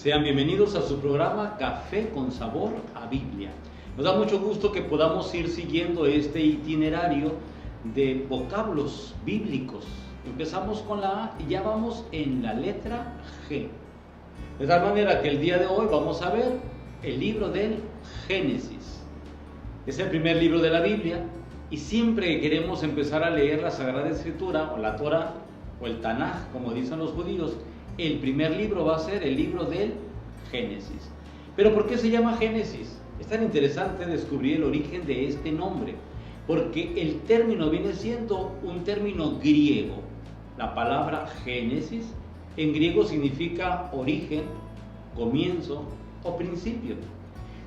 Sean bienvenidos a su programa Café con Sabor a Biblia. Nos da mucho gusto que podamos ir siguiendo este itinerario de vocablos bíblicos. Empezamos con la A y ya vamos en la letra G. De tal manera que el día de hoy vamos a ver el libro del Génesis. Es el primer libro de la Biblia y siempre que queremos empezar a leer la Sagrada Escritura o la Torah o el Tanaj, como dicen los judíos, el primer libro va a ser el libro del Génesis. ¿Pero por qué se llama Génesis? Es tan interesante descubrir el origen de este nombre, porque el término viene siendo un término griego. La palabra Génesis en griego significa origen, comienzo o principio.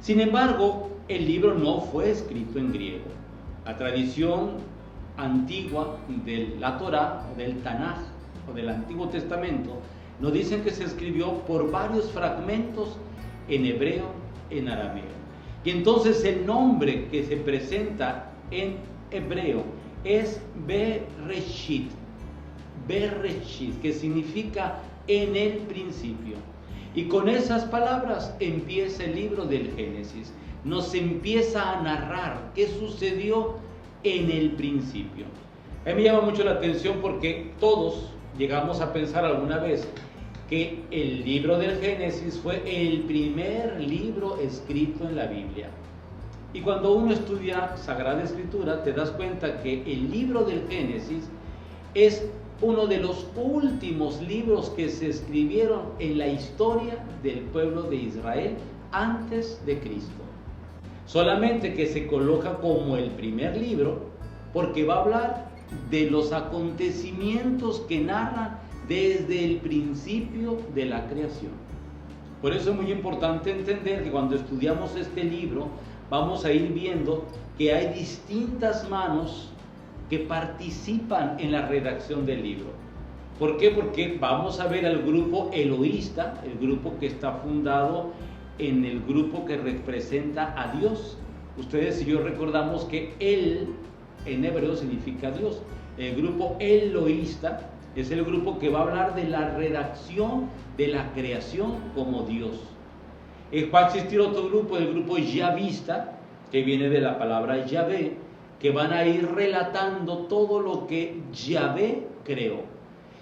Sin embargo, el libro no fue escrito en griego. La tradición antigua de la Torah o del Tanaj o del Antiguo Testamento nos dicen que se escribió por varios fragmentos en hebreo, en arameo. Y entonces el nombre que se presenta en hebreo es Bereshit, que significa en el principio. Y con esas palabras empieza el libro del Génesis. Nos empieza a narrar qué sucedió en el principio. A mí me llama mucho la atención porque todos llegamos a pensar alguna vez que el libro del Génesis fue el primer libro escrito en la Biblia. Y cuando uno estudia Sagrada Escritura, te das cuenta que el libro del Génesis es uno de los últimos libros que se escribieron en la historia del pueblo de Israel antes de Cristo. Solamente que se coloca como el primer libro porque va a hablar de los acontecimientos que narran desde el principio de la creación. Por eso es muy importante entender que cuando estudiamos este libro vamos a ir viendo que hay distintas manos que participan en la redacción del libro. ¿Por qué? Porque vamos a ver al grupo eloísta, el grupo que está fundado en el grupo que representa a Dios. Ustedes y yo recordamos que El en hebreo significa Dios. El grupo eloísta es el grupo que va a hablar de la redacción de la creación como Dios. Va a existir otro grupo, el grupo yavista, que viene de la palabra Yahvé, que van a ir relatando todo lo que Yahvé creó.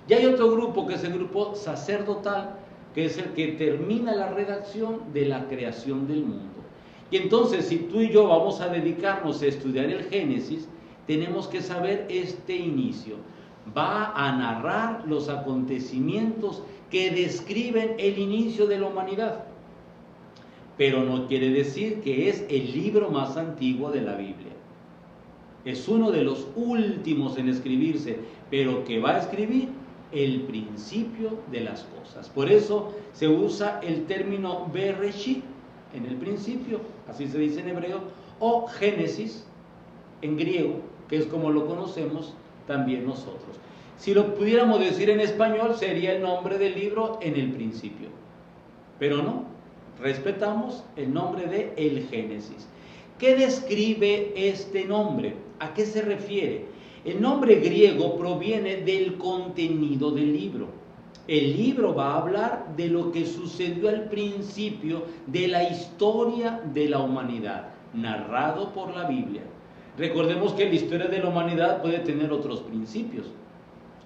Y hay otro grupo que es el grupo sacerdotal, que es el que termina la redacción de la creación del mundo. Y entonces, si tú y yo vamos a dedicarnos a estudiar el Génesis, tenemos que saber este inicio. Va a narrar los acontecimientos que describen el inicio de la humanidad. Pero no quiere decir que es el libro más antiguo de la Biblia. Es uno de los últimos en escribirse, pero que va a escribir el principio de las cosas. Por eso se usa el término Bereshit, en el principio, así se dice en hebreo, o Génesis en griego, que es como lo conocemos también nosotros. Si lo pudiéramos decir en español, sería el nombre del libro en el principio. Pero no, respetamos el nombre de el Génesis. ¿Qué describe este nombre? ¿A qué se refiere? El nombre griego proviene del contenido del libro. El libro va a hablar de lo que sucedió al principio de la historia de la humanidad, narrado por la Biblia. Recordemos que la historia de la humanidad puede tener otros principios.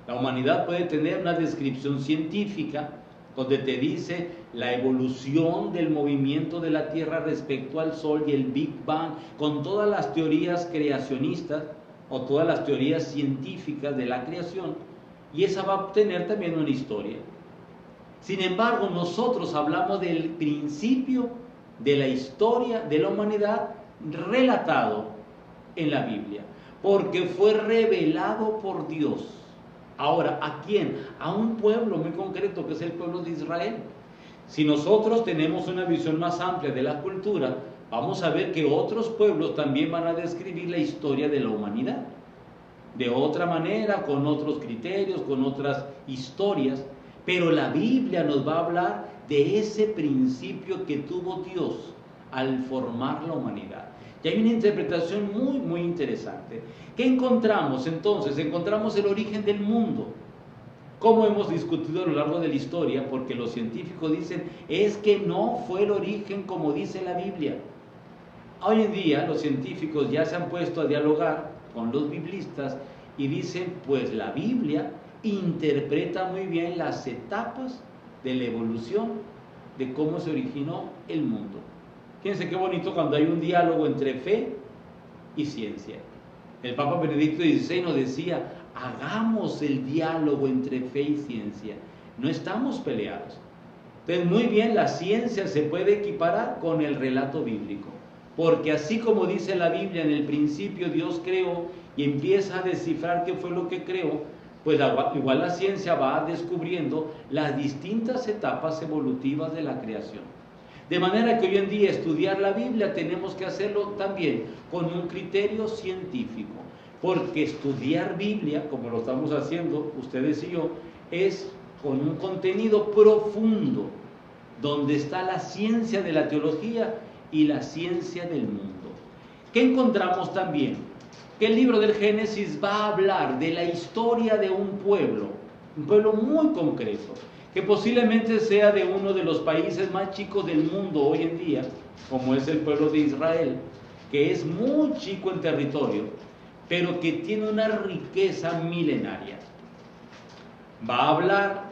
La humanidad puede tener una descripción científica donde te dice la evolución del movimiento de la Tierra respecto al Sol y el Big Bang, con todas las teorías creacionistas o todas las teorías científicas de la creación, y esa va a tener también una historia. Sin embargo, nosotros hablamos del principio de la historia de la humanidad relatado en la Biblia, porque fue revelado por Dios. Ahora, ¿a quién? A un pueblo muy concreto, que es el pueblo de Israel. Si nosotros tenemos una visión más amplia de la cultura, vamos a ver que otros pueblos también van a describir la historia de la humanidad. De otra manera, con otros criterios, con otras historias. Pero la Biblia nos va a hablar de ese principio que tuvo Dios al formar la humanidad. Y hay una interpretación muy interesante. ¿Qué encontramos entonces? Encontramos el origen del mundo. como hemos discutido a lo largo de la historia, porque los científicos dicen, es que no fue el origen como dice la Biblia. Hoy en día los científicos ya se han puesto a dialogar con los biblistas y dicen, pues la Biblia interpreta muy bien las etapas de la evolución de cómo se originó el mundo. Fíjense qué bonito cuando hay un diálogo entre fe y ciencia. El Papa Benedicto XVI nos decía, hagamos el diálogo entre fe y ciencia, no estamos peleados. Entonces, muy bien, la ciencia se puede equiparar con el relato bíblico, porque así como dice la Biblia, en el principio Dios creó y empieza a descifrar qué fue lo que creó, pues igual la ciencia va descubriendo las distintas etapas evolutivas de la creación. De manera que hoy en día estudiar la Biblia tenemos que hacerlo también con un criterio científico, porque estudiar Biblia, como lo estamos haciendo ustedes y yo, es con un contenido profundo, donde está la ciencia de la teología y la ciencia del mundo. ¿Qué encontramos también? Que el libro del Génesis va a hablar de la historia de un pueblo muy concreto, que posiblemente sea de uno de los países más chicos del mundo hoy en día, como es el pueblo de Israel, que es muy chico en territorio, pero que tiene una riqueza milenaria. Va a hablar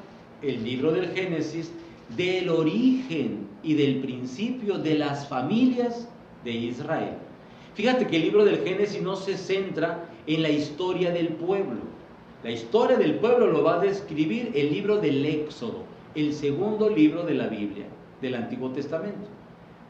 el libro del Génesis del origen y del principio de las familias de Israel. Fíjate que el libro del Génesis no se centra en la historia del pueblo. La historia del pueblo lo va a describir el libro del Éxodo, el segundo libro de la Biblia, del Antiguo Testamento.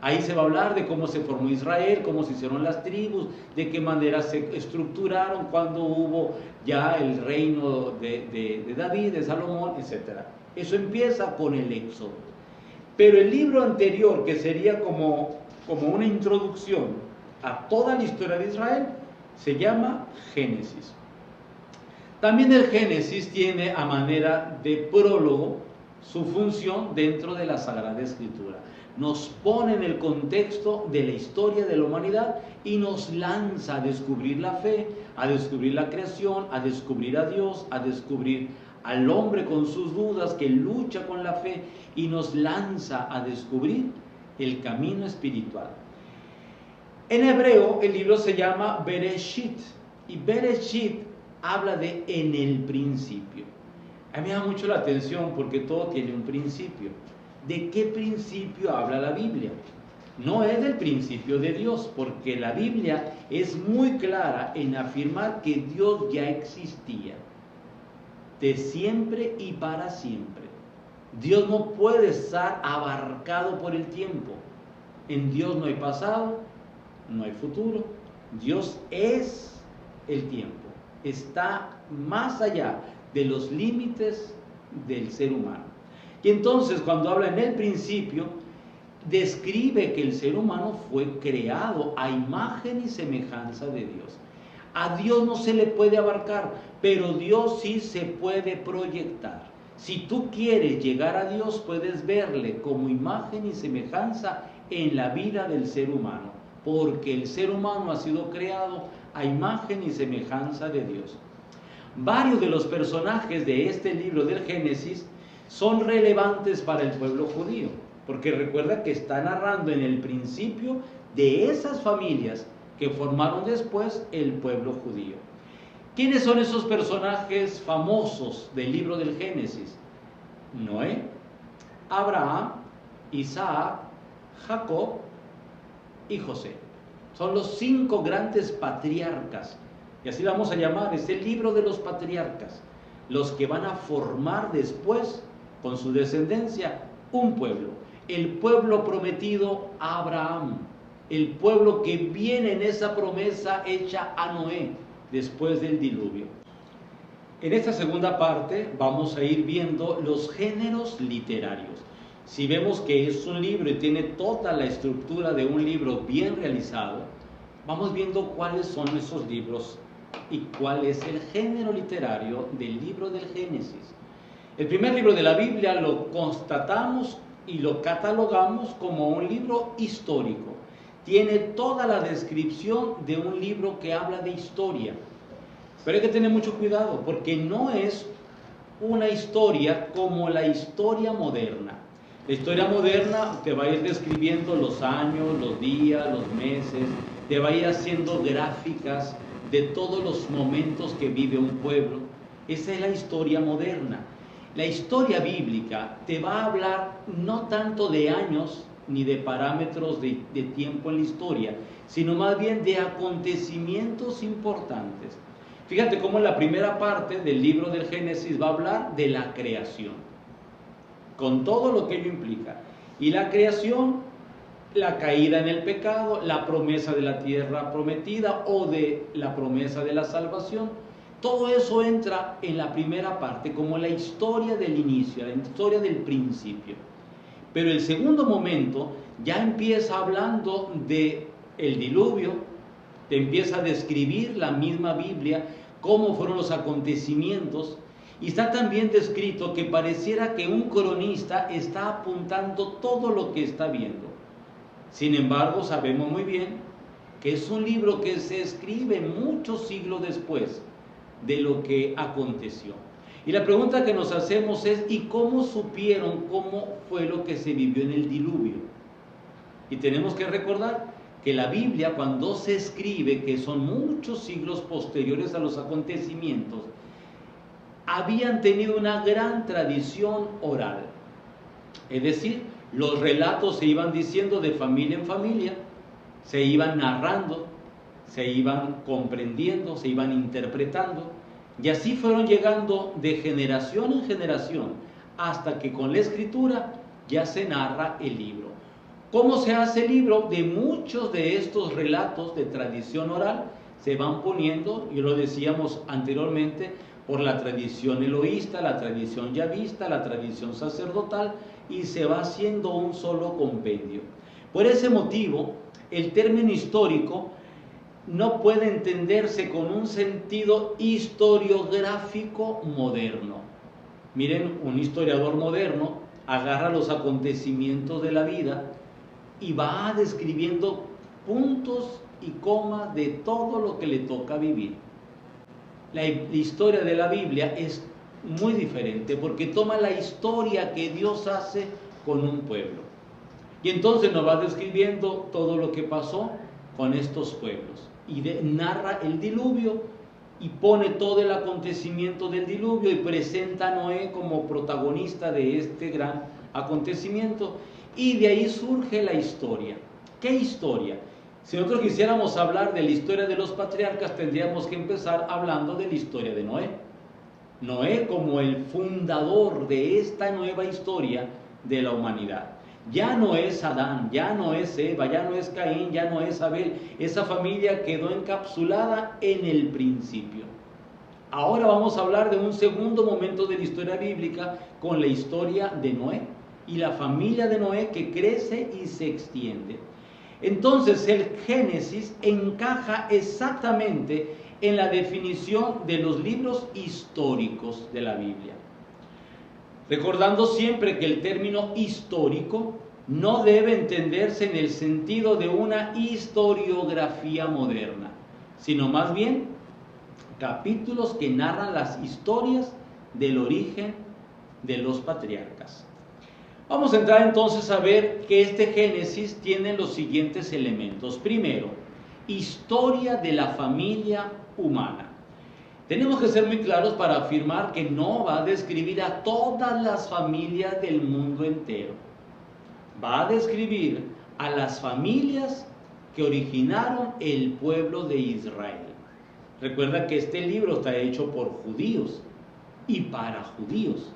Ahí se va a hablar de cómo se formó Israel, cómo se hicieron las tribus, de qué manera se estructuraron, cuando hubo ya el reino de David, de Salomón, etc. Eso empieza con el Éxodo. Pero el libro anterior, que sería como una introducción a toda la historia de Israel, se llama Génesis. También el Génesis tiene a manera de prólogo su función dentro de la Sagrada Escritura. Nos pone en el contexto de la historia de la humanidad y nos lanza a descubrir la fe, a descubrir la creación, a descubrir a Dios, a descubrir al hombre con sus dudas que lucha con la fe y nos lanza a descubrir el camino espiritual. En hebreo el libro se llama Bereshit y Bereshit habla de en el principio. A mí me da mucho la atención porque todo tiene un principio. ¿De qué principio habla la Biblia? No es del principio de Dios, porque la Biblia es muy clara en afirmar que Dios ya existía, de siempre y para siempre. Dios no puede estar abarcado por el tiempo. En Dios no hay pasado, no hay futuro. Dios es el tiempo, está más allá de los límites del ser humano. Y entonces cuando habla en el principio, describe que el ser humano fue creado a imagen y semejanza de Dios. A Dios no se le puede abarcar, pero Dios sí se puede proyectar. Si tú quieres llegar a Dios, puedes verle como imagen y semejanza en la vida del ser humano, porque el ser humano ha sido creado a imagen y semejanza de Dios. Varios de los personajes de este libro del Génesis son relevantes para el pueblo judío, porque recuerda que está narrando en el principio de esas familias que formaron después el pueblo judío. ¿Quiénes son esos personajes famosos del libro del Génesis? Noé, Abraham, Isaac, Jacob y José. Son los 5 grandes patriarcas, y así vamos a llamar, es el libro de los patriarcas, los que van a formar después, con su descendencia, un pueblo. El pueblo prometido a Abraham, el pueblo que viene en esa promesa hecha a Noé después del diluvio. En esta segunda parte vamos a ir viendo los géneros literarios. Si vemos que es un libro y tiene toda la estructura de un libro bien realizado, vamos viendo cuáles son esos libros y cuál es el género literario del libro del Génesis. El primer libro de la Biblia lo constatamos y lo catalogamos como un libro histórico. Tiene toda la descripción de un libro que habla de historia. Pero hay que tener mucho cuidado porque no es una historia como la historia moderna. La historia moderna te va a ir describiendo los años, los días, los meses, te va a ir haciendo gráficas de todos los momentos que vive un pueblo. Esa es la historia moderna. La historia bíblica te va a hablar no tanto de años ni de parámetros de tiempo en la historia, sino más bien de acontecimientos importantes. Fíjate cómo en la primera parte del libro del Génesis va a hablar de la creación, con todo lo que ello implica. Y la creación, la caída en el pecado, la promesa de la tierra prometida o de la promesa de la salvación, todo eso entra en la primera parte como la historia del inicio, la historia del principio. Pero el segundo momento ya empieza hablando de el diluvio, te empieza a describir la misma Biblia cómo fueron los acontecimientos, y está también descrito que pareciera que un cronista está apuntando todo lo que está viendo. Sin embargo, sabemos muy bien que es un libro que se escribe muchos siglos después de lo que aconteció. Y la pregunta que nos hacemos es, ¿y cómo supieron cómo fue lo que se vivió en el diluvio? Y tenemos que recordar que la Biblia, cuando se escribe, que son muchos siglos posteriores a los acontecimientos, habían tenido una gran tradición oral. Es decir, los relatos se iban diciendo de familia en familia, se iban narrando, se iban comprendiendo, se iban interpretando, y así fueron llegando de generación en generación, hasta que con la escritura ya se narra el libro. ¿Cómo se hace el libro? De muchos de estos relatos de tradición oral se van poniendo, y lo decíamos anteriormente, por la tradición eloísta, la tradición yavista, la tradición sacerdotal, y se va haciendo un solo compendio. Por ese motivo, el término histórico no puede entenderse con un sentido historiográfico moderno. Miren, un historiador moderno agarra los acontecimientos de la vida y va describiendo puntos y comas de todo lo que le toca vivir. La historia de la Biblia es muy diferente porque toma la historia que Dios hace con un pueblo. Y entonces nos va describiendo todo lo que pasó con estos pueblos. Y narra el diluvio y pone todo el acontecimiento del diluvio y presenta a Noé como protagonista de este gran acontecimiento. Y de ahí surge la historia. ¿Qué historia? Si nosotros quisiéramos hablar de la historia de los patriarcas, tendríamos que empezar hablando de la historia de Noé. Noé como el fundador de esta nueva historia de la humanidad. Ya no es Adán, ya no es Eva, ya no es Caín, ya no es Abel. Esa familia quedó encapsulada en el principio. Ahora vamos a hablar de un segundo momento de la historia bíblica con la historia de Noé y la familia de Noé que crece y se extiende. Entonces el Génesis encaja exactamente en la definición de los libros históricos de la Biblia. Recordando siempre que el término histórico no debe entenderse en el sentido de una historiografía moderna, sino más bien capítulos que narran las historias del origen de los patriarcas. Vamos a entrar entonces a ver que este Génesis tiene los siguientes elementos. Primero, historia de la familia humana. Tenemos que ser muy claros para afirmar que no va a describir a todas las familias del mundo entero. Va a describir a las familias que originaron el pueblo de Israel. Recuerda que este libro está hecho por judíos y para judíos.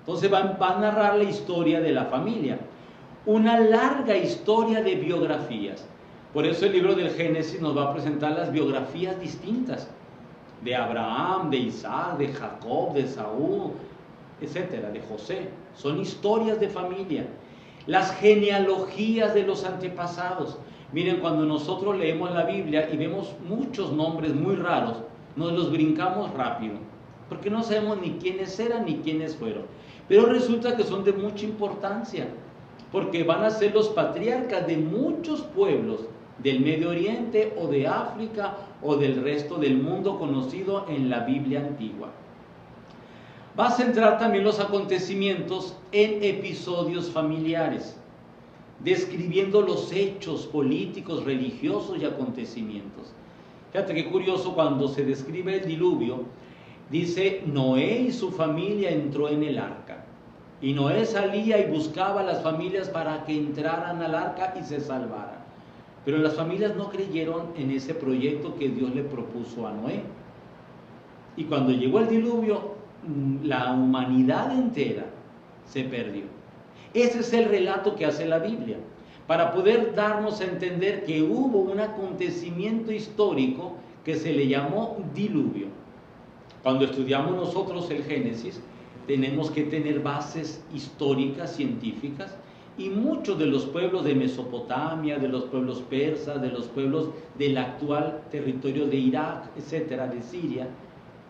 Entonces va a narrar la historia de la familia. Una larga historia de biografías. Por eso el libro del Génesis nos va a presentar las biografías distintas. De Abraham, de Isaac, de Jacob, de Saúl, etcétera, de José. Son historias de familia. Las genealogías de los antepasados. Miren, cuando nosotros leemos la Biblia y vemos muchos nombres muy raros, nos los brincamos rápido, porque no sabemos ni quiénes eran ni quiénes fueron. Pero resulta que son de mucha importancia, porque van a ser los patriarcas de muchos pueblos del Medio Oriente o de África o del resto del mundo conocido en la Biblia antigua. Va a centrar también los acontecimientos en episodios familiares, describiendo los hechos políticos, religiosos y acontecimientos. Fíjate qué curioso, cuando se describe el diluvio, dice: Noé y su familia entró en el arca. Y Noé salía y buscaba a las familias para que entraran al arca y se salvaran. Pero las familias no creyeron en ese proyecto que Dios le propuso a Noé. Y cuando llegó el diluvio, la humanidad entera se perdió. Ese es el relato que hace la Biblia, para poder darnos a entender que hubo un acontecimiento histórico que se le llamó diluvio. Cuando estudiamos nosotros el Génesis, tenemos que tener bases históricas, científicas, y muchos de los pueblos de Mesopotamia, de los pueblos persas, de los pueblos del actual territorio de Irak, etcétera, de Siria,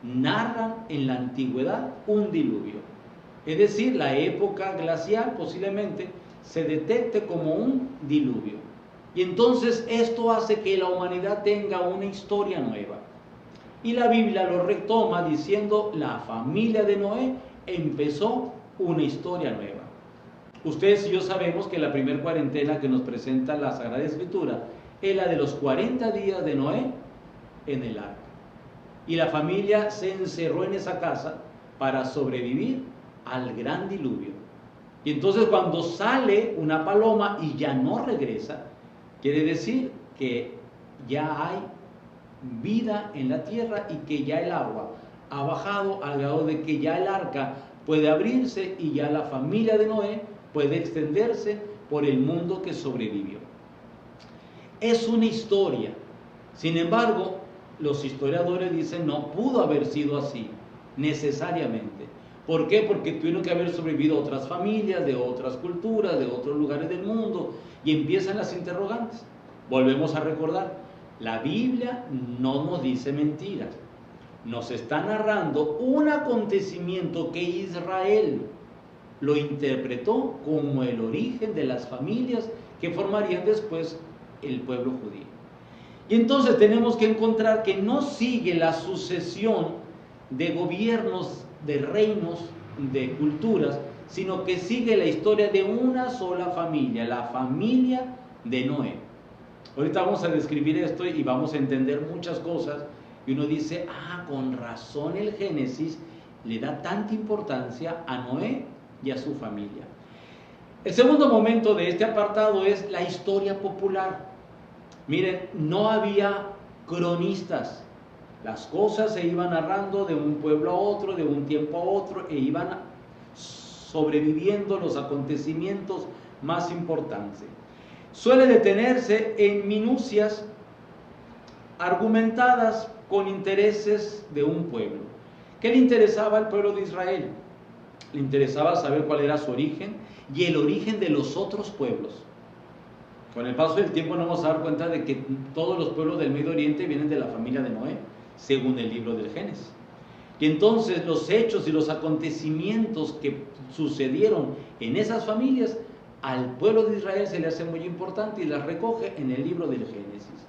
narran en la antigüedad un diluvio. Es decir, la época glacial posiblemente se detecte como un diluvio. Y entonces esto hace que la humanidad tenga una historia nueva. Y la Biblia lo retoma diciendo: la familia de Noé empezó una historia nueva. Ustedes y yo sabemos que la primera cuarentena que nos presenta la Sagrada Escritura es la de los 40 días de Noé en el arca. Y la familia se encerró en esa casa para sobrevivir al gran diluvio. Y entonces cuando sale una paloma y ya no regresa, quiere decir que ya hay vida en la tierra y que ya el agua ha bajado al grado de que ya el arca puede abrirse y ya la familia de Noé puede extenderse por el mundo que sobrevivió. Es una historia. Sin embargo, los historiadores dicen: no pudo haber sido así necesariamente. ¿Por qué? Porque tuvieron que haber sobrevivido otras familias, de otras culturas, de otros lugares del mundo, y empiezan las interrogantes. Volvemos a recordar, la Biblia no nos dice mentiras, nos está narrando un acontecimiento que Israel lo interpretó como el origen de las familias que formarían después el pueblo judío. Y entonces tenemos que encontrar que no sigue la sucesión de gobiernos, de reinos, de culturas, sino que sigue la historia de una sola familia, la familia de Noé. Ahorita vamos a describir esto y vamos a entender muchas cosas, y uno dice: con razón el Génesis le da tanta importancia a Noé y a su familia. El segundo momento de este apartado es la historia popular. Miren, no había cronistas. Las cosas se iban narrando de un pueblo a otro, de un tiempo a otro, e iban sobreviviendo los acontecimientos más importantes. Suele detenerse en minucias argumentadas con intereses de un pueblo. ¿Qué le interesaba al pueblo de Israel? Le interesaba saber cuál era su origen y el origen de los otros pueblos. Con el paso del tiempo nos vamos a dar cuenta de que todos los pueblos del Medio Oriente vienen de la familia de Noé, según el libro del Génesis. Y entonces los hechos y los acontecimientos que sucedieron en esas familias, al pueblo de Israel se le hace muy importante y las recoge en el libro del Génesis.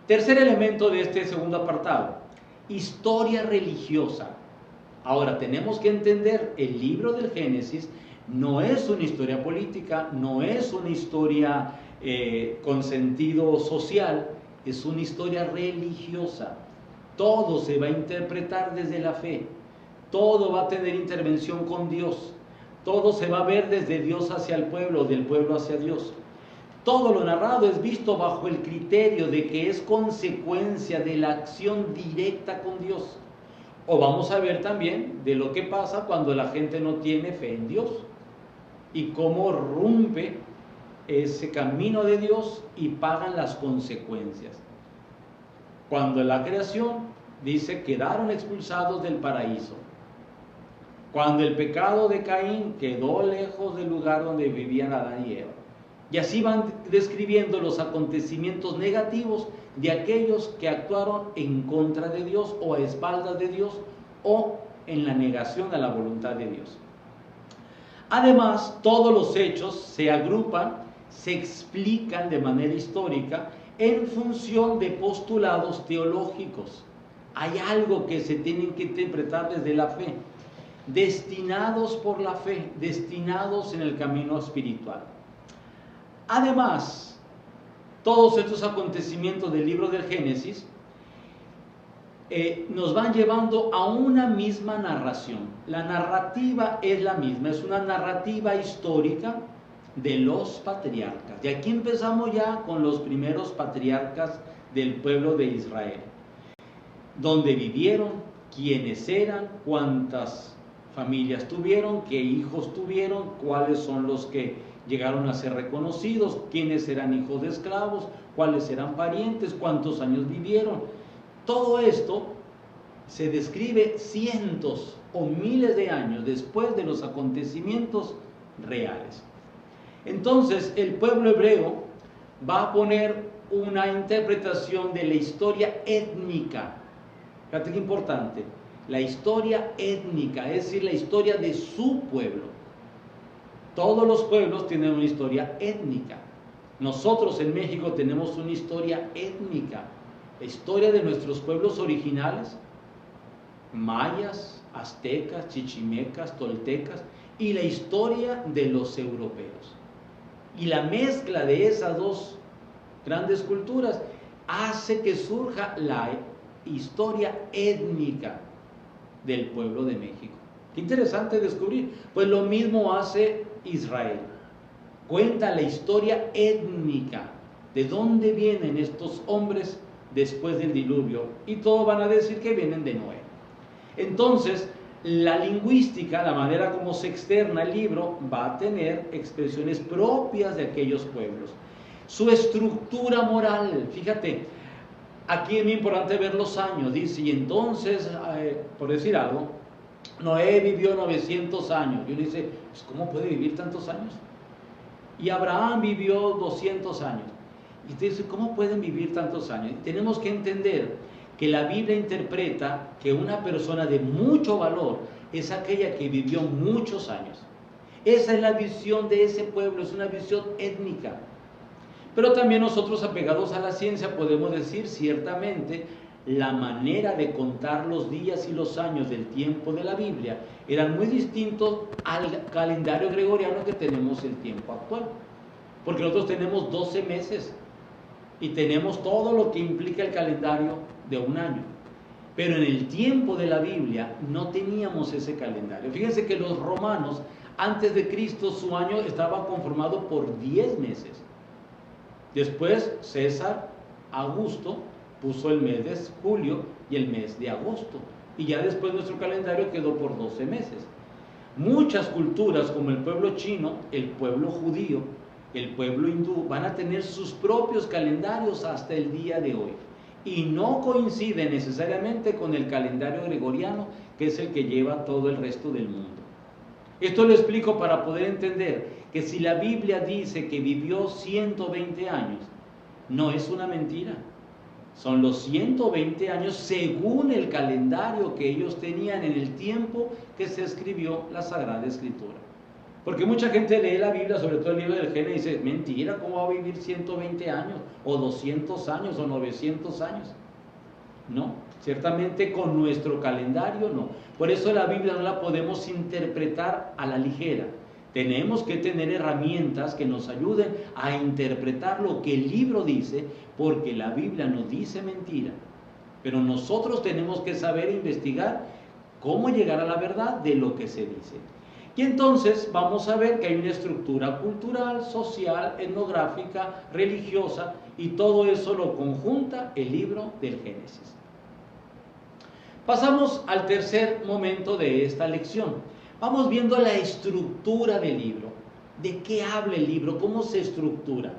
Tercer elemento de este segundo apartado: historia religiosa. Ahora tenemos que entender, el libro del Génesis no es una historia política, no es una historia con sentido social, es una historia religiosa. Todo se va a interpretar desde la fe, todo va a tener intervención con Dios, todo se va a ver desde Dios hacia el pueblo, del pueblo hacia Dios. Todo lo narrado es visto bajo el criterio de que es consecuencia de la acción directa con Dios. O vamos a ver también de lo que pasa cuando la gente no tiene fe en Dios y cómo rompe ese camino de Dios y pagan las consecuencias. Cuando la creación dice quedaron expulsados del paraíso. Cuando el pecado de Caín quedó lejos del lugar donde vivían Adán y Eva. Y así van describiendo los acontecimientos negativos de aquellos que actuaron en contra de Dios o a espaldas de Dios o en la negación a la voluntad de Dios. Además, todos los hechos se agrupan, se explican de manera histórica en función de postulados teológicos. Hay algo que se tiene que interpretar desde la fe. destinados por la fe, destinados en el camino espiritual. Además, todos estos acontecimientos del libro del Génesis nos van llevando a una misma narración. La narrativa es la misma, es una narrativa histórica de los patriarcas. Y aquí empezamos ya con los primeros patriarcas del pueblo de Israel. Dónde vivieron, quiénes eran, cuántas familias tuvieron, qué hijos tuvieron, cuáles son los que llegaron a ser reconocidos, quiénes eran hijos de esclavos, cuáles eran parientes, cuántos años vivieron. Todo esto se describe cientos o miles de años después de los acontecimientos reales. Entonces el pueblo hebreo va a poner una interpretación de la historia étnica. Fíjate qué importante, la historia étnica, es decir, la historia de su pueblo. Todos los pueblos tienen una historia étnica. Nosotros en México tenemos una historia étnica, la historia de nuestros pueblos originales, mayas, aztecas, chichimecas, toltecas, y la historia de los europeos. Y la mezcla de esas dos grandes culturas hace que surja la historia étnica del pueblo de México. Qué interesante descubrir. Pues lo mismo hace Israel. Cuenta la historia étnica, de dónde vienen estos hombres después del diluvio, y todos van a decir que vienen de Noé. Entonces, la lingüística, la manera como se externa el libro, va a tener expresiones propias de aquellos pueblos. Su estructura moral, fíjate, aquí es muy importante ver los años, dice, y entonces, por decir algo, Noé vivió 900 años. Y uno dice, pues, ¿cómo puede vivir tantos años? Y Abraham vivió 200 años. Y usted dice, ¿cómo pueden vivir tantos años? Y tenemos que entender que la Biblia interpreta que una persona de mucho valor es aquella que vivió muchos años. Esa es la visión de ese pueblo, es una visión étnica. Pero también nosotros, apegados a la ciencia, podemos decir ciertamente la manera de contar los días y los años del tiempo de la Biblia eran muy distintos al calendario gregoriano que tenemos el tiempo actual. Porque nosotros tenemos 12 meses y tenemos todo lo que implica el calendario de un año. Pero en el tiempo de la Biblia no teníamos ese calendario. Fíjense que los romanos, antes de Cristo, su año estaba conformado por 10 meses. Después César Augusto puso el mes de julio y el mes de agosto. Y ya después nuestro calendario quedó por 12 meses. Muchas culturas, como el pueblo chino, el pueblo judío, el pueblo hindú, van a tener sus propios calendarios hasta el día de hoy. Y no coincide necesariamente con el calendario gregoriano, que es el que lleva todo el resto del mundo. Esto lo explico para poder entender que si la Biblia dice que vivió 120 años, no es una mentira. Son los 120 años según el calendario que ellos tenían en el tiempo que se escribió la Sagrada Escritura. Porque mucha gente lee la Biblia, sobre todo el libro del Génesis, y dice, mentira, ¿cómo va a vivir 120 años? O 200 años, o 900 años. No, ciertamente con nuestro calendario no. Por eso la Biblia no la podemos interpretar a la ligera. Tenemos que tener herramientas que nos ayuden a interpretar lo que el libro dice, porque la Biblia no dice mentira. Pero nosotros tenemos que saber investigar cómo llegar a la verdad de lo que se dice. Y entonces vamos a ver que hay una estructura cultural, social, etnográfica, religiosa, y todo eso lo conjunta el libro del Génesis. Pasamos al tercer momento de esta lección. Vamos viendo la estructura del libro. ¿De qué habla el libro? ¿Cómo se estructura?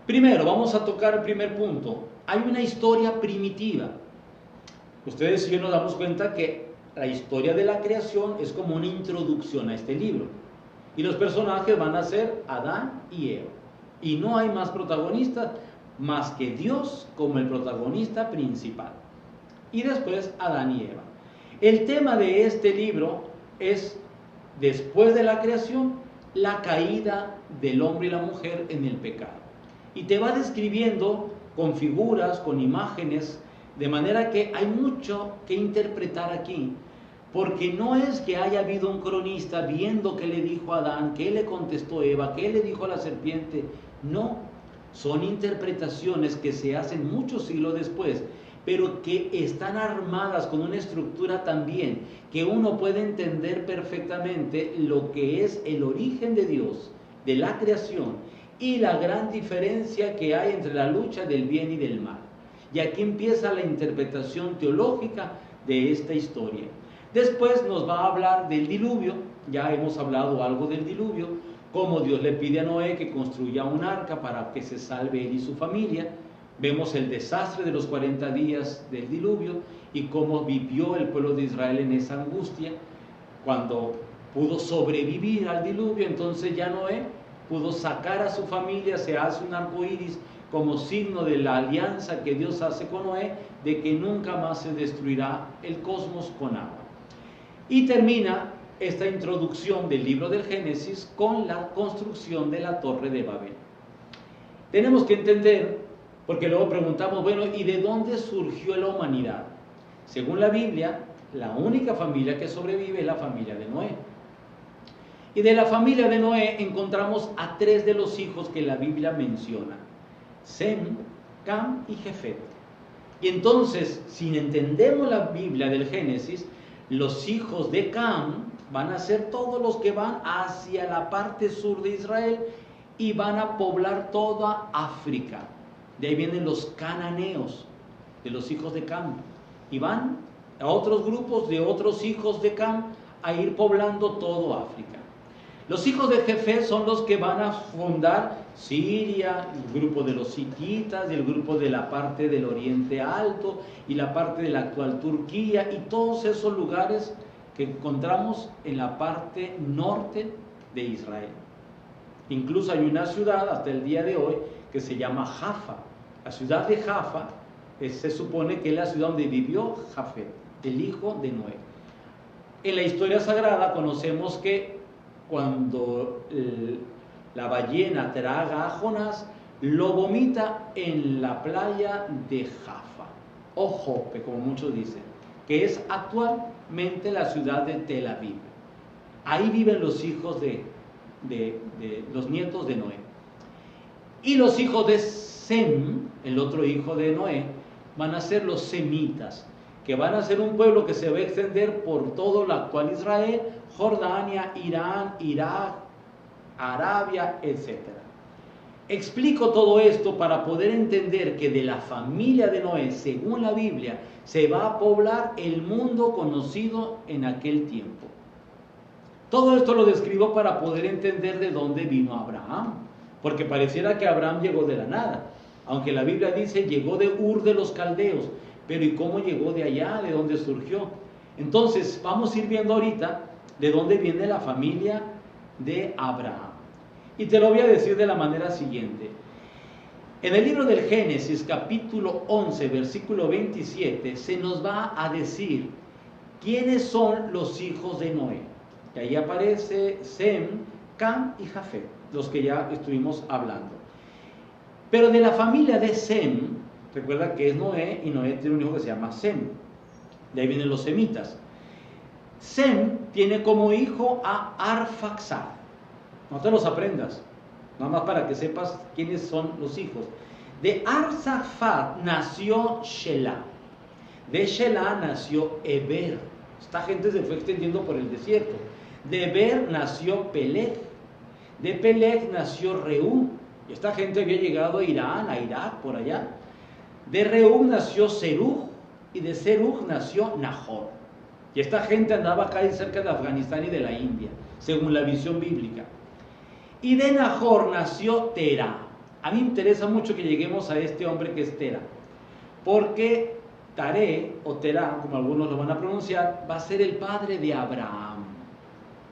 Primero, vamos a tocar el primer punto. Hay una historia primitiva. Ustedes y yo nos damos cuenta que la historia de la creación es como una introducción a este libro. Y los personajes van a ser Adán y Eva. Y no hay más protagonistas más que Dios como el protagonista principal. Y después Adán y Eva. El tema de este libro es, después de la creación, la caída del hombre y la mujer en el pecado. Y te va describiendo con figuras, con imágenes, de manera que hay mucho que interpretar aquí, Porque no es que haya habido un cronista viendo qué le dijo a Adán, qué le contestó Eva, qué le dijo a la serpiente. No, son interpretaciones que se hacen muchos siglos después, pero que están armadas con una estructura también, que uno puede entender perfectamente lo que es el origen de Dios, de la creación, y la gran diferencia que hay entre la lucha del bien y del mal. Y aquí empieza la interpretación teológica de esta historia. Después nos va a hablar del diluvio, ya hemos hablado algo del diluvio, cómo Dios le pide a Noé que construya un arca para que se salve él y su familia. Vemos el desastre de los 40 días del diluvio y cómo vivió el pueblo de Israel en esa angustia. Cuando pudo sobrevivir al diluvio, entonces ya Noé pudo sacar a su familia, se hace un arco iris como signo de la alianza que Dios hace con Noé, de que nunca más se destruirá el cosmos con agua. Y termina esta introducción del libro del Génesis con la construcción de la Torre de Babel. Tenemos que entender, porque luego preguntamos, bueno, ¿y de dónde surgió la humanidad? Según la Biblia, la única familia que sobrevive es la familia de Noé. Y de la familia de Noé encontramos a 3 de los hijos que la Biblia menciona: Sem, Cam y Jefet. Y entonces, si entendemos la Biblia del Génesis, los hijos de Cam van a ser todos los que van hacia la parte sur de Israel y van a poblar toda África. De ahí vienen los cananeos, de los hijos de Cam. Y van a otros grupos de otros hijos de Cam a ir poblando todo África. Los hijos de Jefet son los que van a fundar Siria, el grupo de los hititas, y el grupo de la parte del Oriente Alto y la parte de la actual Turquía y todos esos lugares que encontramos en la parte norte de Israel. Incluso hay una ciudad hasta el día de hoy que se llama Jaffa. La ciudad de Jaffa se supone que es la ciudad donde vivió Jafet, el hijo de Noé. En la historia sagrada conocemos que cuando la ballena traga a Jonás, lo vomita en la playa de Jaffa, o Jope, como muchos dicen, que es actualmente la ciudad de Tel Aviv. Ahí viven los hijos de los nietos de Noé. Y los hijos de Sem, el otro hijo de Noé, van a ser los semitas, que van a ser un pueblo que se va a extender por todo el actual Israel, Jordania, Irán, Irak, Arabia, etc. Explico todo esto para poder entender que de la familia de Noé, según la Biblia, se va a poblar el mundo conocido en aquel tiempo. Todo esto lo describo para poder entender de dónde vino Abraham, porque pareciera que Abraham llegó de la nada, aunque la Biblia dice llegó de Ur de los Caldeos, pero ¿y cómo llegó de allá? ¿De dónde surgió? Entonces vamos a ir viendo ahorita de dónde viene la familia de Abraham. Y te lo voy a decir de la manera siguiente. En el libro del Génesis, capítulo 11, versículo 27, se nos va a decir quiénes son los hijos de Noé. Y ahí aparece Sem, Cam y Jafet, los que ya estuvimos hablando. Pero de la familia de Sem, recuerda que es Noé, y Noé tiene un hijo que se llama Sem. De ahí vienen los semitas. Sem tiene como hijo a Arfaxad. No te los aprendas, nada más para que sepas quiénes son los hijos. De Arfaxad nació Shelah. De Shelah nació Eber. Esta gente se fue extendiendo por el desierto. De Eber nació Peleg. De Peleg nació Reú. Y esta gente había llegado a Irán, a Irak, por allá. De Reú nació Serug. Y de Serug nació Nahor. Y esta gente andaba acá cerca de Afganistán y de la India, según la visión bíblica. Y de Nahor nació Terah. A mí me interesa mucho que lleguemos a este hombre que es Terah, porque Taré, o Terah, como algunos lo van a pronunciar, va a ser el padre de Abraham.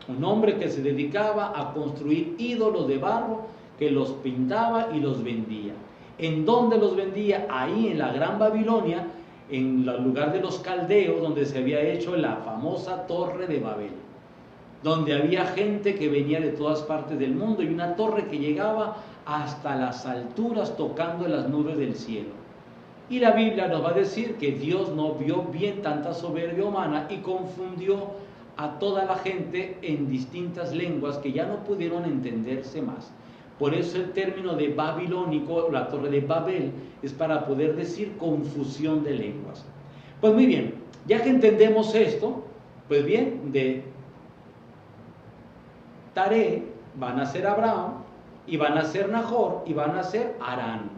Un hombre que se dedicaba a construir ídolos de barro, que los pintaba y los vendía. ¿En dónde los vendía? Ahí en la Gran Babilonia, en el lugar de los caldeos, donde se había hecho la famosa Torre de Babel, donde había gente que venía de todas partes del mundo y una torre que llegaba hasta las alturas tocando las nubes del cielo. Y la Biblia nos va a decir que Dios no vio bien tanta soberbia humana y confundió a toda la gente en distintas lenguas que ya no pudieron entenderse más. Por eso el término de babilónico, la torre de Babel, es para poder decir confusión de lenguas. Pues muy bien, ya que entendemos esto, pues bien, de Taré van a ser Abraham, y van a ser Nahor, y van a ser Harán.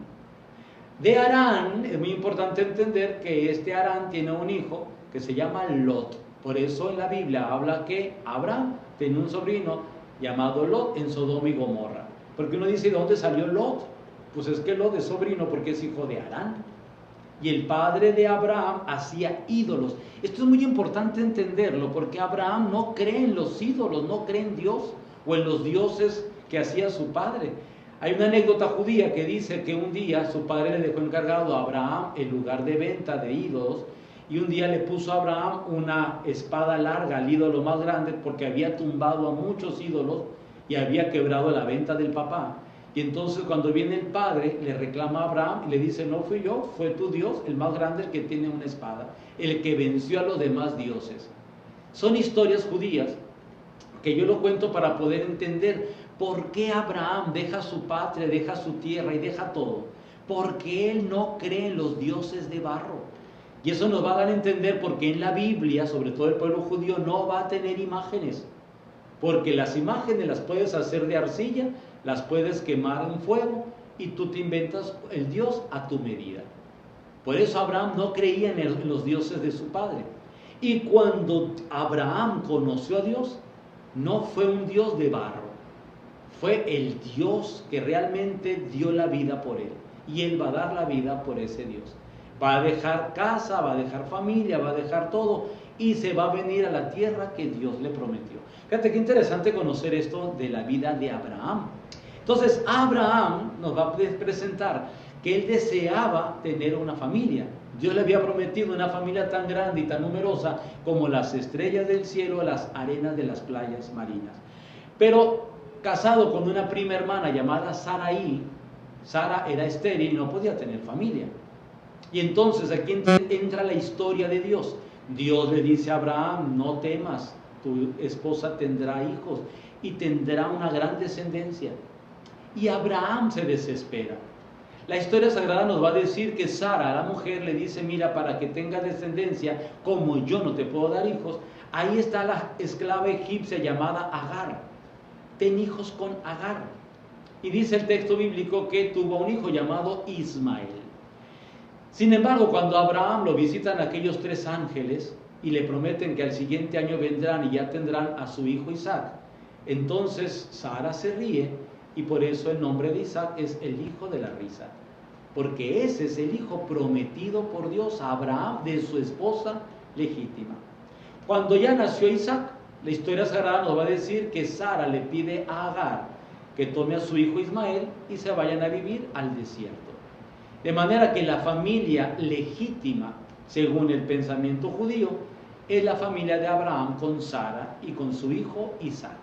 De Harán es muy importante entender que este Harán tiene un hijo que se llama Lot. Por eso en la Biblia habla que Abraham tenía un sobrino llamado Lot en Sodoma y Gomorra. Porque uno dice, ¿de dónde salió Lot? Pues es que Lot es sobrino porque es hijo de Harán. Y el padre de Abraham hacía ídolos. Esto es muy importante entenderlo porque Abraham no cree en los ídolos, no cree en Dios o en los dioses que hacía su padre. Hay una anécdota judía que dice que un día su padre le dejó encargado a Abraham el lugar de venta de ídolos, y un día le puso a Abraham una espada larga al ídolo más grande porque había tumbado a muchos ídolos y había quebrado la venta del papá. Y entonces cuando viene el padre le reclama a Abraham y le dice, no fui yo, fue tu Dios, el más grande, el que tiene una espada, el que venció a los demás dioses. Son historias judías que yo lo cuento para poder entender por qué Abraham deja su patria, deja su tierra y deja todo. Porque él no cree en los dioses de barro. Y eso nos va a dar a entender por qué en la Biblia, sobre todo el pueblo judío, no va a tener imágenes. Porque las imágenes las puedes hacer de arcilla, las puedes quemar en fuego y tú te inventas el Dios a tu medida. Por eso Abraham no creía en los dioses de su padre. Y cuando Abraham conoció a Dios, no fue un Dios de barro, fue el Dios que realmente dio la vida por él. Y él va a dar la vida por ese Dios. Va a dejar casa, va a dejar familia, va a dejar todo y se va a venir a la tierra que Dios le prometió. Fíjate qué interesante conocer esto de la vida de Abraham. Entonces Abraham nos va a presentar que él deseaba tener una familia. Dios le había prometido una familia tan grande y tan numerosa como las estrellas del cielo, las arenas de las playas marinas. Pero casado con una prima hermana llamada Sarai, Sara era estéril y no podía tener familia. Y entonces aquí entra la historia de Dios. Dios le dice a Abraham, no temas, tu esposa tendrá hijos y tendrá una gran descendencia. Y Abraham se desespera. La historia sagrada nos va a decir que Sara, la mujer, le dice, mira, para que tengas descendencia, como yo no te puedo dar hijos, ahí está la esclava egipcia llamada Agar. Ten hijos con Agar. Y dice el texto bíblico que tuvo un hijo llamado Ismael. Sin embargo, cuando a Abraham lo visitan aquellos 3 ángeles y le prometen que al siguiente año vendrán y ya tendrán a su hijo Isaac, entonces Sara se ríe y por eso el nombre de Isaac es el hijo de la risa. Porque ese es el hijo prometido por Dios a Abraham de su esposa legítima. Cuando ya nació Isaac, la historia sagrada nos va a decir que Sara le pide a Agar que tome a su hijo Ismael y se vayan a vivir al desierto. De manera que la familia legítima, según el pensamiento judío, es la familia de Abraham con Sara y con su hijo Isaac.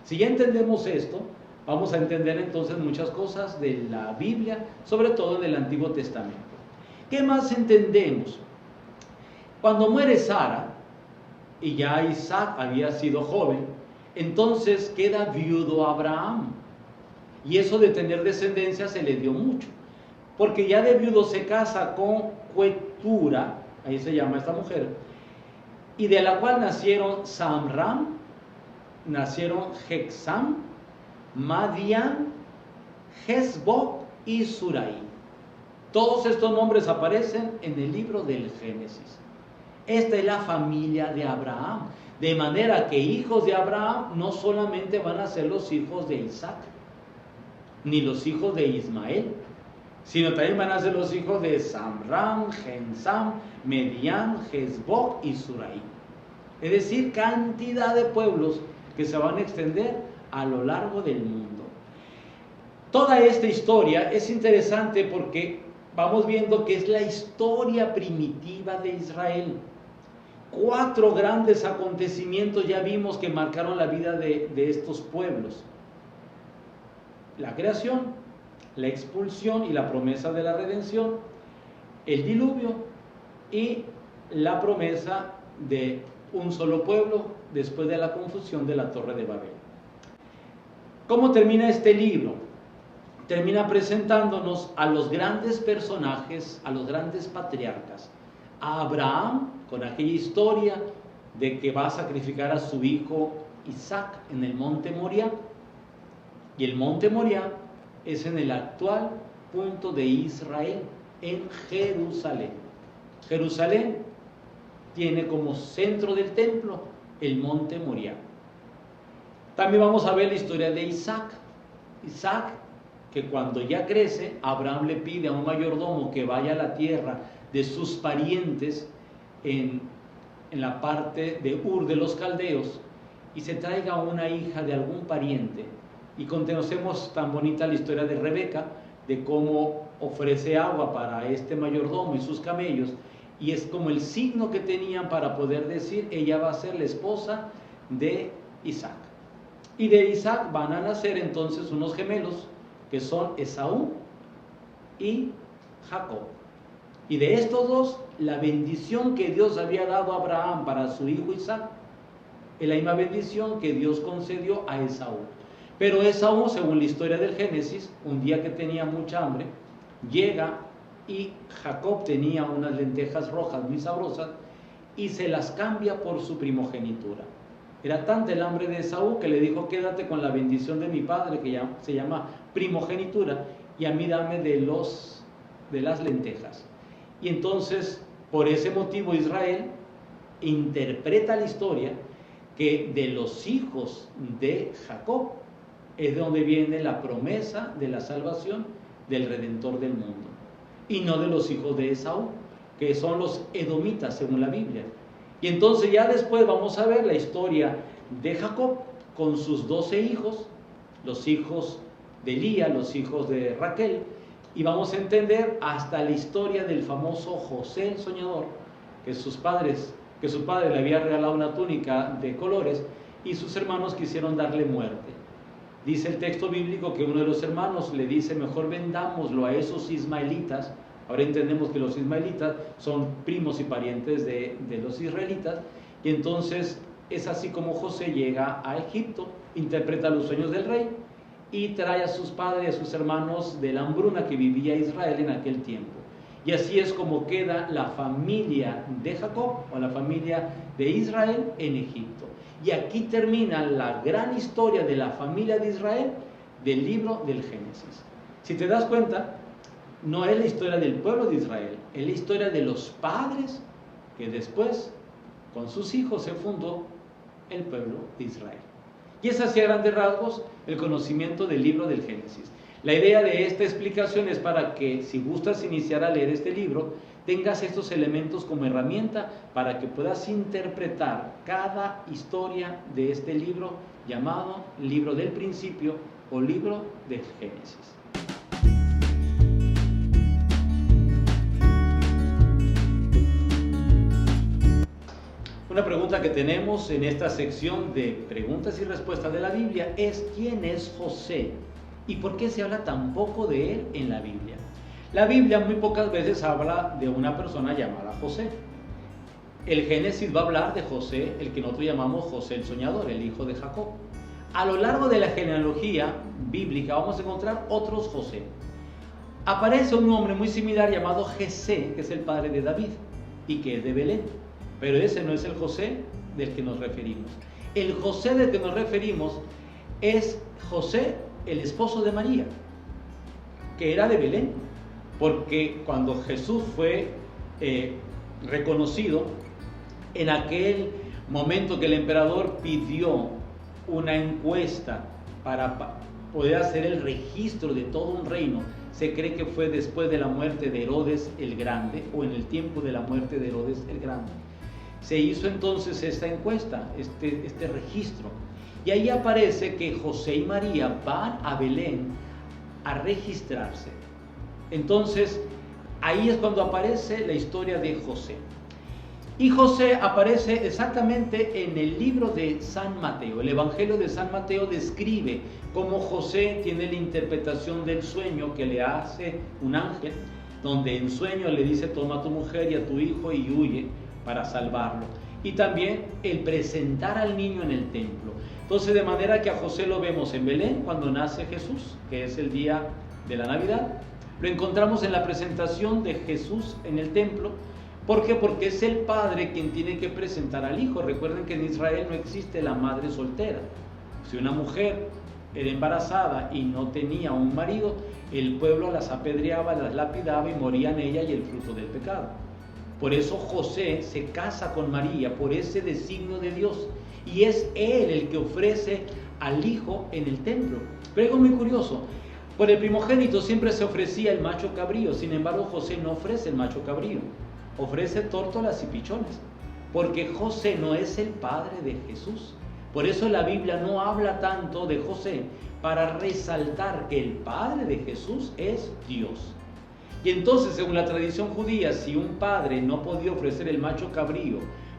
Si ya entendemos esto, vamos a entender entonces muchas cosas de la Biblia, sobre todo en el Antiguo Testamento. ¿Qué más entendemos? Cuando muere Sara, y ya Isaac había sido joven, entonces queda viudo Abraham. Y eso de tener descendencia se le dio mucho. Porque ya de viudo se casa con Ketura, ahí se llama esta mujer, y de la cual nacieron Samram, nacieron Jexam, Madian, Hesbok y Surai. Todos estos nombres aparecen en el libro del Génesis. Esta es la familia de Abraham, de manera que hijos de Abraham no solamente van a ser los hijos de Isaac, ni los hijos de Ismael, sino también van a ser los hijos de Samram, Gensam, Median, Hesbok y Surai. Es decir, cantidad de pueblos que se van a extender a lo largo del mundo. Toda esta historia es interesante porque vamos viendo que es la historia primitiva de Israel. 4 grandes acontecimientos ya vimos que marcaron la vida de estos pueblos: la creación, la expulsión y la promesa de la redención, el diluvio y la promesa de un solo pueblo después de la confusión de la Torre de Babel. ¿Cómo termina este libro? Termina presentándonos a los grandes personajes, a los grandes patriarcas. A Abraham, con aquella historia de que va a sacrificar a su hijo Isaac en el monte Moriah. Y el monte Moriah es en el actual punto de Israel, en Jerusalén. Jerusalén tiene como centro del templo el monte Moriah. También vamos a ver la historia de Isaac. Isaac, que cuando ya crece, Abraham le pide a un mayordomo que vaya a la tierra de sus parientes en la parte de Ur de los Caldeos y se traiga una hija de algún pariente. Y conocemos tan bonita la historia de Rebeca, de cómo ofrece agua para este mayordomo y sus camellos, y es como el signo que tenían para poder decir, ella va a ser la esposa de Isaac. Y de Isaac van a nacer entonces unos gemelos, que son Esaú y Jacob. Y de estos dos, la bendición que Dios había dado a Abraham para su hijo Isaac, es la misma bendición que Dios concedió a Esaú. Pero Esaú, según la historia del Génesis, un día que tenía mucha hambre, llega y Jacob tenía unas lentejas rojas muy sabrosas y se las cambia por su primogenitura. Era tanta el hambre de Esaú que le dijo, quédate con la bendición de mi padre, que ya se llama primogenitura, y a mí dame de las lentejas. Y entonces, por ese motivo, Israel interpreta la historia que de los hijos de Jacob es de donde viene la promesa de la salvación del Redentor del mundo, y no de los hijos de Esaú, que son los edomitas según la Biblia. Y entonces ya después vamos a ver la historia de Jacob con sus 12 hijos, los hijos de Lía, los hijos de Raquel, y vamos a entender hasta la historia del famoso José el soñador, que su padre le había regalado una túnica de colores y sus hermanos quisieron darle muerte. Dice el texto bíblico que uno de los hermanos le dice, mejor vendámoslo a esos ismaelitas. Ahora entendemos que los ismaelitas son primos y parientes de los israelitas, y entonces es así como José llega a Egipto, interpreta los sueños del rey y trae a sus padres y a sus hermanos de la hambruna que vivía Israel en aquel tiempo. Y así es como queda la familia de Jacob o la familia de Israel en Egipto. Y aquí termina la gran historia de la familia de Israel del libro del Génesis. Si te das cuenta, no es la historia del pueblo de Israel, es la historia de los padres que después, con sus hijos, se fundó el pueblo de Israel. Y es así a grandes rasgos el conocimiento del libro del Génesis. La idea de esta explicación es para que, si gustas iniciar a leer este libro, tengas estos elementos como herramienta para que puedas interpretar cada historia de este libro llamado Libro del Principio o Libro del Génesis. Una pregunta que tenemos en esta sección de preguntas y respuestas de la Biblia es ¿quién es José? ¿Y por qué se habla tan poco de él en la Biblia? La Biblia muy pocas veces habla de una persona llamada José. El Génesis va a hablar de José, el que nosotros llamamos José el soñador, el hijo de Jacob. A lo largo de la genealogía bíblica vamos a encontrar otros José. Aparece un hombre muy similar llamado Jesé, que es el padre de David y que es de Belén. Pero ese no es el José del que nos referimos. El José del que nos referimos es José, el esposo de María, que era de Belén, porque cuando Jesús fue reconocido, en aquel momento que el emperador pidió una encuesta para poder hacer el registro de todo un reino, se cree que fue después de la muerte de Herodes el Grande, o en el tiempo de la muerte de Herodes el Grande. Se hizo entonces esta encuesta, este registro, y ahí aparece que José y María van a Belén a registrarse. Entonces, ahí es cuando aparece la historia de José. Y José aparece exactamente en el libro de San Mateo. El Evangelio de San Mateo describe cómo José tiene la interpretación del sueño que le hace un ángel donde en sueño le dice: toma a tu mujer y a tu hijo y huye, para salvarlo. Y también el presentar al niño en el templo. Entonces, de manera que a José lo vemos en Belén cuando nace Jesús, que es el día de la Navidad. Lo encontramos en la presentación de Jesús en el templo. ¿Por qué? Porque es el padre quien tiene que presentar al hijo. Recuerden que en Israel no existe la madre soltera. Si una mujer era embarazada y no tenía un marido, el pueblo las apedreaba, las lapidaba y morían ella y el fruto del pecado. Por eso José se casa con María, por ese designio de Dios. Y es él el que ofrece al hijo en el templo. Pero algo muy curioso: por el primogénito siempre se ofrecía el macho cabrío. Sin embargo, José no ofrece el macho cabrío, ofrece tórtolas y pichones, porque José no es el padre de Jesús. Por eso la Biblia no habla tanto de José, para resaltar que el padre de Jesús es Dios. Y entonces, según la tradición judía, si un padre no podía ofrecer el macho cabrío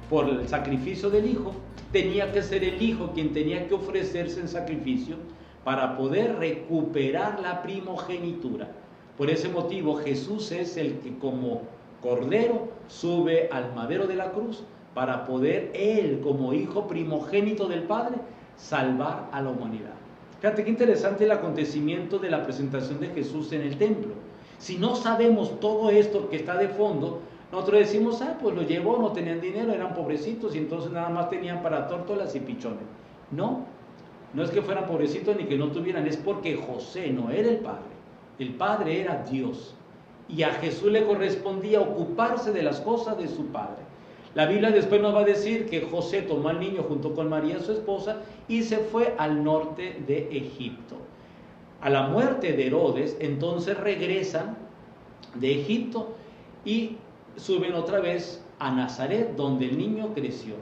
por el sacrificio del hijo, tenía que ser el hijo quien tenía que ofrecerse en sacrificio para poder recuperar la primogenitura. Por ese motivo, Jesús es el que como cordero sube al madero de la cruz para poder él, como hijo primogénito del Padre, salvar a la humanidad. Fíjate qué interesante el acontecimiento de la presentación de Jesús en el templo. Si no sabemos todo esto que está de fondo, nosotros decimos: pues lo llevó, no tenían dinero, eran pobrecitos y entonces nada más tenían para tórtolas y pichones. No es que fueran pobrecitos ni que no tuvieran, es porque José no era el padre era Dios, y a Jesús le correspondía ocuparse de las cosas de su padre. La Biblia después nos va a decir que José tomó al niño junto con María, su esposa, y se fue al norte de Egipto. A la muerte de Herodes, entonces regresan de Egipto y suben otra vez a Nazaret, donde el niño creció.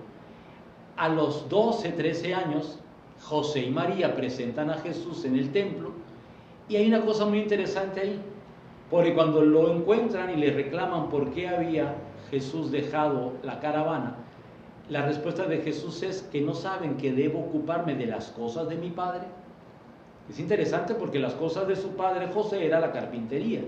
A los 12, 13 años, José y María presentan a Jesús en el templo, y hay una cosa muy interesante ahí, porque cuando lo encuentran y le reclaman por qué había Jesús dejado la caravana, la respuesta de Jesús es que no saben que debo ocuparme de las cosas de mi padre. Es interesante porque las cosas de su padre José era la carpintería,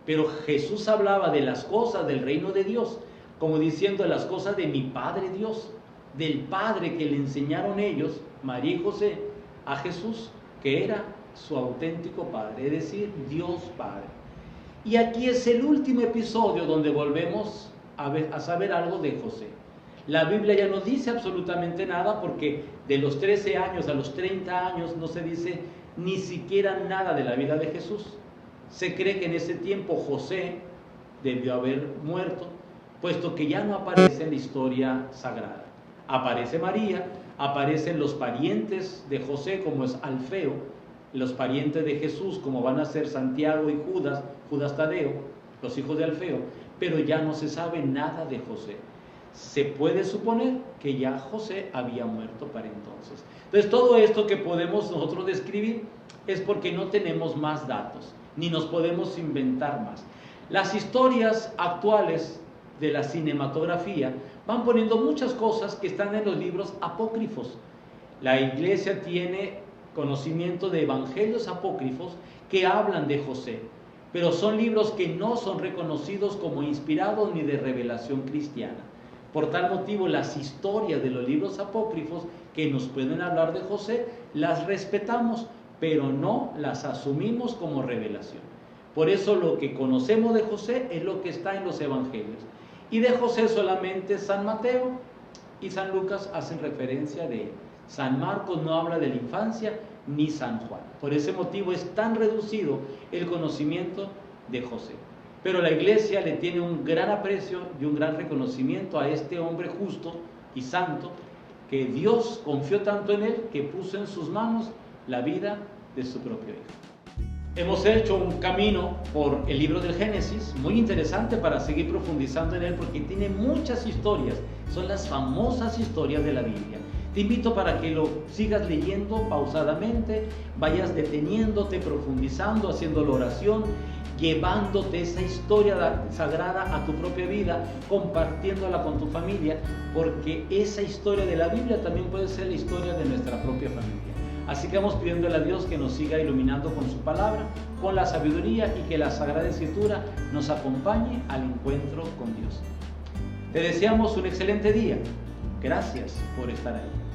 pero Jesús hablaba de las cosas del reino de Dios, como diciendo: las cosas de mi Padre Dios, del Padre que le enseñaron ellos, María y José, a Jesús, que era su auténtico Padre, es decir, Dios Padre. Y aquí es el último episodio donde volvemos a saber algo de José. La Biblia ya no dice absolutamente nada, porque de los 13 años a los 30 años no se dice ni siquiera nada de la vida de Jesús. Se cree que en ese tiempo José debió haber muerto, puesto que ya no aparece en la historia sagrada. Aparece María, aparecen los parientes de José, como es Alfeo, los parientes de Jesús, como van a ser Santiago y Judas Tadeo, los hijos de Alfeo, pero ya no se sabe nada de José. Se puede suponer que ya José había muerto para entonces. Entonces, todo esto que podemos nosotros describir es porque no tenemos más datos, ni nos podemos inventar más. Las historias actuales de la cinematografía van poniendo muchas cosas que están en los libros apócrifos. La iglesia tiene conocimiento de evangelios apócrifos que hablan de José, pero son libros que no son reconocidos como inspirados ni de revelación cristiana. Por tal motivo, las historias de los libros apócrifos que nos pueden hablar de José, las respetamos, pero no las asumimos como revelación. Por eso lo que conocemos de José es lo que está en los evangelios. Y de José solamente San Mateo y San Lucas hacen referencia de él. San Marcos no habla de la infancia, ni San Juan. Por ese motivo es tan reducido el conocimiento de José. Pero la iglesia le tiene un gran aprecio y un gran reconocimiento a este hombre justo y santo, que Dios confió tanto en él que puso en sus manos la vida de su propio hijo. Hemos hecho un camino por el libro del Génesis, muy interesante para seguir profundizando en él, porque tiene muchas historias, son las famosas historias de la Biblia. Te invito para que lo sigas leyendo pausadamente, vayas deteniéndote, profundizando, haciendo la oración, llevándote esa historia sagrada a tu propia vida, compartiéndola con tu familia, porque esa historia de la Biblia también puede ser la historia de nuestra propia familia. Así que vamos pidiéndole a Dios que nos siga iluminando con su palabra, con la sabiduría, y que la Sagrada Escritura nos acompañe al encuentro con Dios. Te deseamos un excelente día. Gracias por estar ahí.